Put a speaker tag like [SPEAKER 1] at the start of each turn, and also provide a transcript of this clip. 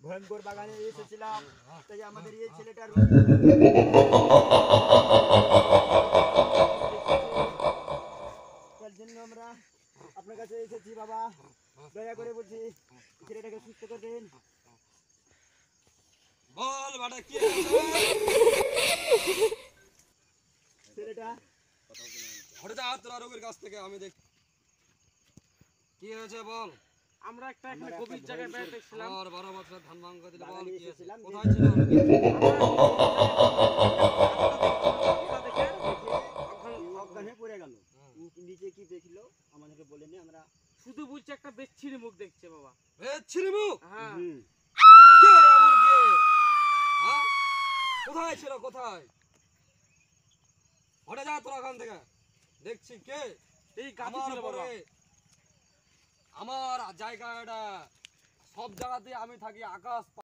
[SPEAKER 1] ভয়ঙ্কর বাগানে এসেছিলাম, তাই আমাদের এই ছেলেটার তার জন্য আমরা আপনার কাছে এসেছি বাবা। দয়া করে বলছি ছেলেটাকে সুস্থ করবেন।
[SPEAKER 2] বল বাড়া কি
[SPEAKER 1] ছেলেটা
[SPEAKER 2] হঠাৎ তোরা রোগীর কাছ থেকে আমি দেখ কি হয়েছে বল।
[SPEAKER 3] আমরা একটা এখানে গভীর জায়গায় বেড়াতে এসেছিলাম।
[SPEAKER 2] আর 12 বছর ধান ভাঙ করে দিলে বল
[SPEAKER 1] বাগানে
[SPEAKER 2] কি হয়েছে,
[SPEAKER 1] এসেছিলাম,
[SPEAKER 2] কোথায় ছিল রোগী?
[SPEAKER 1] অজ্ঞান হয়ে পড়ে গেল। নিচে কি দেখলো আমাদেরকে বলেনি, আমরা
[SPEAKER 3] শুধু বলছে একটা বেচ্ছিরি মুখ দেখছে বাবা।
[SPEAKER 2] এ ছিরিমু
[SPEAKER 3] হ্যাঁ
[SPEAKER 2] কে এমন কে? হ্যাঁ কোথায় ছিল কোথায়? হটে যা তোরা ওখান থেকে, দেখছি কে
[SPEAKER 3] এই গাছে
[SPEAKER 2] আমার
[SPEAKER 3] ছিল বাবা।
[SPEAKER 2] পরে আমার জায়গাটা সব জায়গাতে আমি থাকি, আকাশ